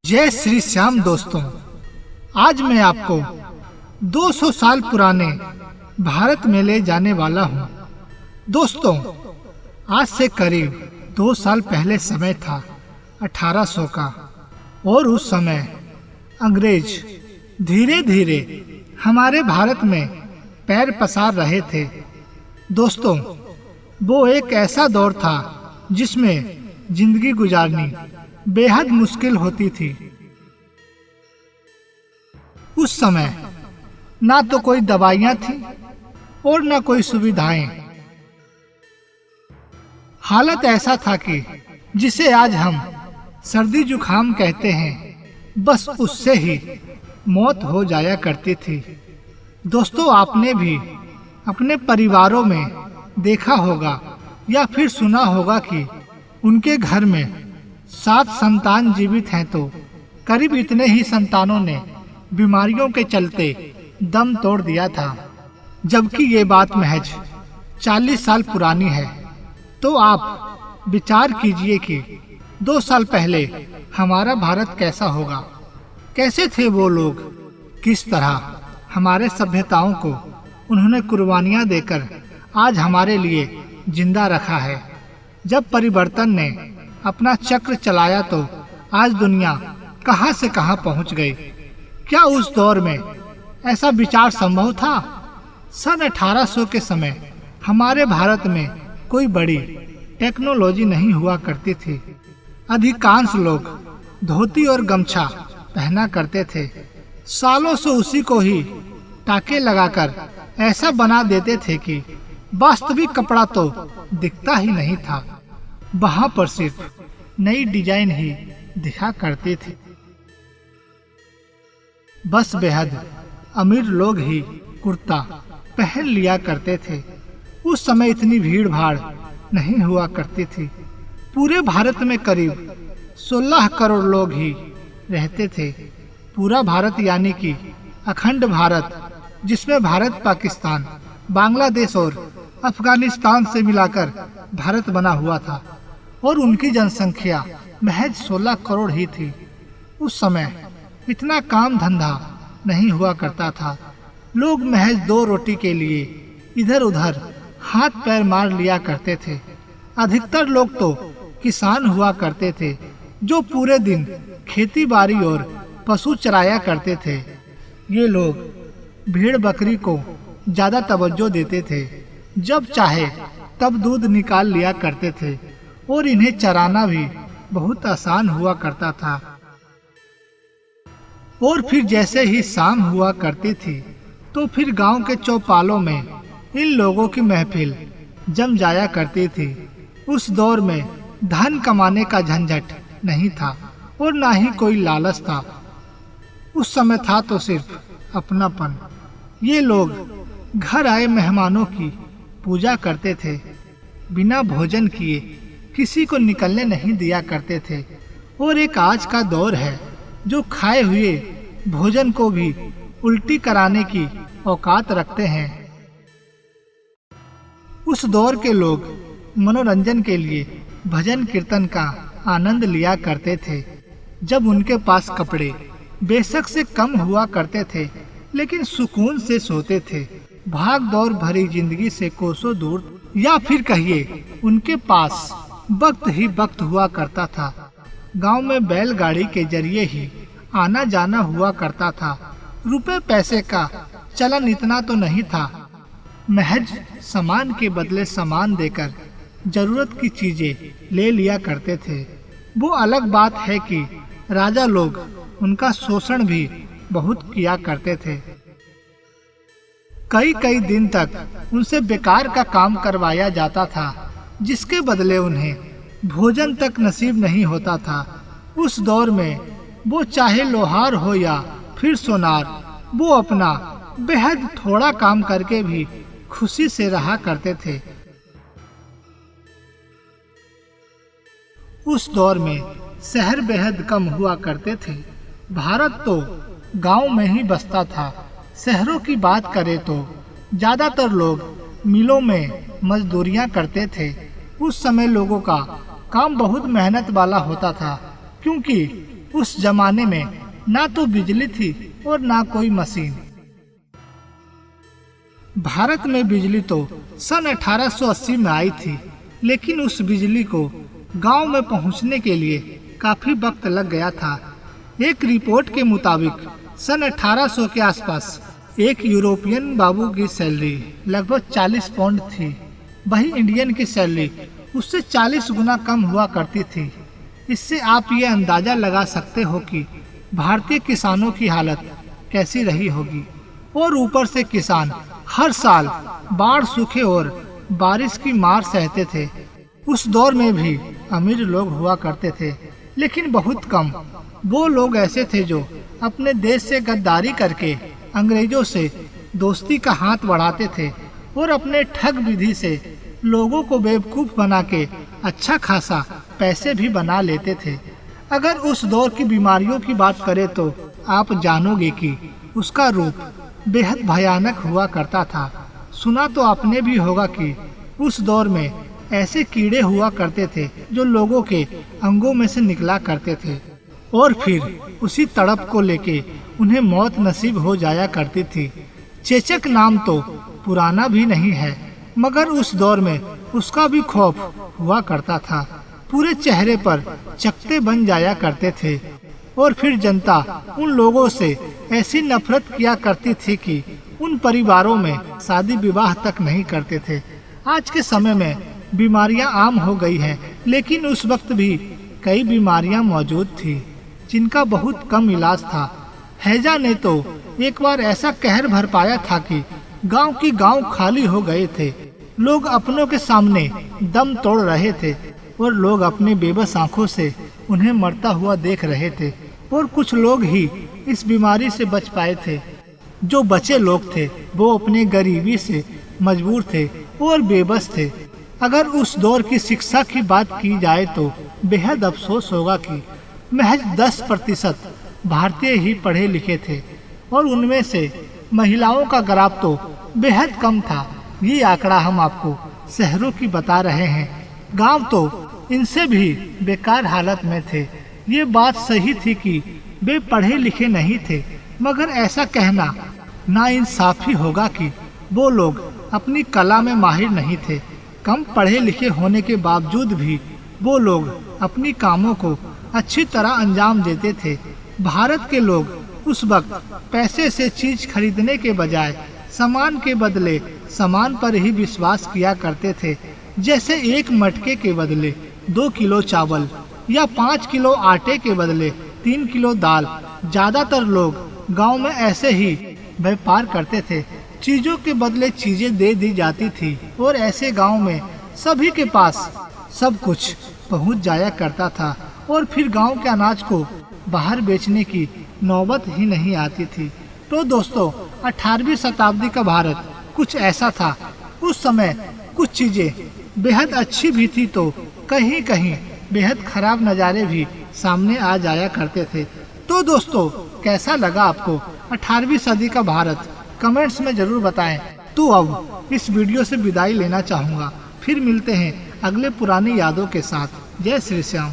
जय श्री श्याम दोस्तों, आज मैं आपको 200 साल पुराने भारत में ले जाने वाला हूँ। दोस्तों, आज से करीब 2 साल पहले समय था 1800 का, और उस समय अंग्रेज धीरे धीरे हमारे भारत में पैर पसार रहे थे। दोस्तों, वो एक ऐसा दौर था जिसमें जिंदगी गुजारनी बेहद मुश्किल होती थी। उस समय ना तो कोई दवाइयाँ थी और ना कोई सुविधाएं। हालत ऐसा था कि जिसे आज हम सर्दी जुकाम कहते हैं, बस उससे ही मौत हो जाया करती थी। दोस्तों, आपने भी अपने परिवारों में देखा होगा या फिर सुना होगा कि उनके घर में 7 संतान जीवित हैं तो करीब इतने ही संतानों ने बीमारियों के चलते दम तोड़ दिया था। जबकि ये बात महज 40 साल पुरानी है। तो आप विचार कीजिए कि 2 साल पहले हमारा भारत कैसा होगा, कैसे थे वो लोग, किस तरह हमारे सभ्यताओं को उन्होंने कुर्बानियां देकर आज हमारे लिए जिंदा रखा है। जब परिवर्तन ने अपना चक्र चलाया तो आज दुनिया कहां से कहां पहुंच गई। क्या उस दौर में ऐसा विचार संभव था? सन 1800 के समय हमारे भारत में कोई बड़ी टेक्नोलॉजी नहीं हुआ करती थी। अधिकांश लोग धोती और गमछा पहना करते थे। सालों से उसी को ही टाके लगाकर ऐसा बना देते थे कि वास्तविक कपड़ा तो दिखता ही नहीं था। वहां पर सिर्फ नई डिजाइन ही दिखा करते थे। बस बेहद अमीर लोग ही कुर्ता पहन लिया करते थे। उस समय इतनी भीड़ भाड़ नहीं हुआ करती थी। पूरे भारत में करीब 16 करोड़ लोग ही रहते थे। पूरा भारत यानी कि अखंड भारत, जिसमें भारत, पाकिस्तान, बांग्लादेश और अफगानिस्तान से मिलाकर भारत बना हुआ था, और उनकी जनसंख्या महज 16 करोड़ ही थी। उस समय इतना काम धंधा नहीं हुआ करता था। लोग महज 2 रोटी के लिए इधर उधर हाथ पैर मार लिया करते थे। अधिकतर लोग तो किसान हुआ करते थे, जो पूरे दिन खेती बाड़ी और पशु चराया करते थे। ये लोग भेड़ बकरी को ज्यादा तवज्जो देते थे। जब चाहे तब दूध निकाल लिया करते थे, और इन्हें चराना भी बहुत आसान हुआ करता था। और फिर जैसे ही शाम हुआ करती थी तो फिर गांव के चौपालों में इन लोगों की महफिल जम जाया करती थी। उस दौर में धन कमाने का झंझट नहीं था और ना ही कोई लालच था। उस समय था तो सिर्फ अपनापन। ये लोग घर आए मेहमानों की पूजा करते थे। बिना भोजन किए किसी को निकलने नहीं दिया करते थे। और एक आज का दौर है जो खाए हुए भोजन को भी उल्टी कराने की औकात रखते हैं। उस दौर के लोग मनोरंजन के लिए भजन कीर्तन का आनंद लिया करते थे। जब उनके पास कपड़े बेशक से कम हुआ करते थे, लेकिन सुकून से सोते थे। भाग दौड़ भरी जिंदगी से कोसों दूर, या फिर कहिए उनके पास वक्त ही वक्त हुआ करता था। गांव में बैलगाड़ी के जरिए ही आना जाना हुआ करता था। रुपए पैसे का चलन इतना तो नहीं था। महज सामान के बदले सामान देकर जरूरत की चीजें ले लिया करते थे। वो अलग बात है कि राजा लोग उनका शोषण भी बहुत किया करते थे। कई कई दिन तक उनसे बेकार का काम करवाया जाता था, जिसके बदले उन्हें भोजन तक नसीब नहीं होता था। उस दौर में वो चाहे लोहार हो या फिर सोनार, वो अपना बेहद थोड़ा काम करके भी खुशी से रहा करते थे। उस दौर में शहर बेहद कम हुआ करते थे। भारत तो गांव में ही बसता था। शहरों की बात करें तो ज्यादातर लोग मिलों में मजदूरियां करते थे। उस समय लोगों का काम बहुत मेहनत वाला होता था, क्योंकि उस जमाने में ना तो बिजली थी और ना कोई मशीन। भारत में बिजली तो सन 1880 में आई थी, लेकिन उस बिजली को गांव में पहुंचने के लिए काफी वक्त लग गया था। एक रिपोर्ट के मुताबिक सन 1800 के आसपास एक यूरोपियन बाबू की सैलरी लगभग 40 पाउंड थी। वही इंडियन की सैलरी उससे 40 गुना कम हुआ करती थी। इससे आप ये अंदाजा लगा सकते हो कि भारतीय किसानों की हालत कैसी रही होगी। और ऊपर से किसान हर साल बाढ़, सूखे और बारिश की मार सहते थे। उस दौर में भी अमीर लोग हुआ करते थे, लेकिन बहुत कम। वो लोग ऐसे थे जो अपने देश से गद्दारी करके अंग्रेजों से दोस्ती का हाथ बढ़ाते थे और अपने ठग विधि से लोगों को बेवकूफ बना के अच्छा खासा पैसे भी बना लेते थे। अगर उस दौर की बीमारियों की बात करें तो आप जानोगे कि उसका रूप बेहद भयानक हुआ करता था। सुना तो आपने भी होगा कि उस दौर में ऐसे कीड़े हुआ करते थे जो लोगों के अंगों में से निकला करते थे और फिर उसी तड़प को लेके उन्हें मौत नसीब हो जाया करती थी। चेचक नाम तो पुराना भी नहीं है, मगर उस दौर में उसका भी खौफ हुआ करता था। पूरे चेहरे पर चकत्ते बन जाया करते थे और फिर जनता उन लोगों से ऐसी नफरत किया करती थी कि उन परिवारों में शादी विवाह तक नहीं करते थे। आज के समय में बीमारियां आम हो गई हैं, लेकिन उस वक्त भी कई बीमारियां मौजूद थी जिनका बहुत कम इलाज था। हैजा ने तो एक बार ऐसा कहर भर पाया था कि गांव की गांव खाली हो गए थे। लोग अपनों के सामने दम तोड़ रहे थे और लोग अपनी बेबस आंखों से उन्हें मरता हुआ देख रहे थे। और कुछ लोग ही इस बीमारी से बच पाए थे। जो बचे लोग थे वो अपने गरीबी से मजबूर थे और बेबस थे। अगर उस दौर की शिक्षा की बात की जाए तो बेहद अफसोस होगा कि महज 10% भारतीय ही पढ़े लिखे थे और उनमें से महिलाओं का ग्राफ तो बेहद कम था। ये आंकड़ा हम आपको शहरों की बता रहे हैं। गांव तो इनसे भी बेकार हालत में थे। ये बात सही थी कि वे पढ़े लिखे नहीं थे, मगर ऐसा कहना नाइंसाफी होगा कि वो लोग अपनी कला में माहिर नहीं थे। कम पढ़े लिखे होने के बावजूद भी वो लोग अपनी कामों को अच्छी तरह अंजाम देते थे। भारत के लोग उस वक्त पैसे से चीज खरीदने के बजाय सामान के बदले सामान पर ही विश्वास किया करते थे। जैसे एक मटके के बदले 2 किलो चावल या 5 किलो आटे के बदले 3 किलो दाल। ज्यादातर लोग गांव में ऐसे ही व्यापार करते थे। चीजों के बदले चीजें दे दी जाती थी और ऐसे गांव में सभी के पास सब कुछ पहुंच जाया करता था और फिर गांव के अनाज को बाहर बेचने की नौबत ही नहीं आती थी। तो दोस्तों, 18वीं शताब्दी का भारत कुछ ऐसा था। उस समय कुछ चीजें बेहद अच्छी भी थी तो कहीं कहीं बेहद खराब नज़ारे भी सामने आ जाया करते थे। तो दोस्तों, कैसा लगा आपको 18वीं सदी का भारत? कमेंट्स में जरूर बताएं। तो अब इस वीडियो से विदाई लेना चाहूँगा। फिर मिलते हैं अगले पुरानी यादों के साथ। जय श्री श्याम।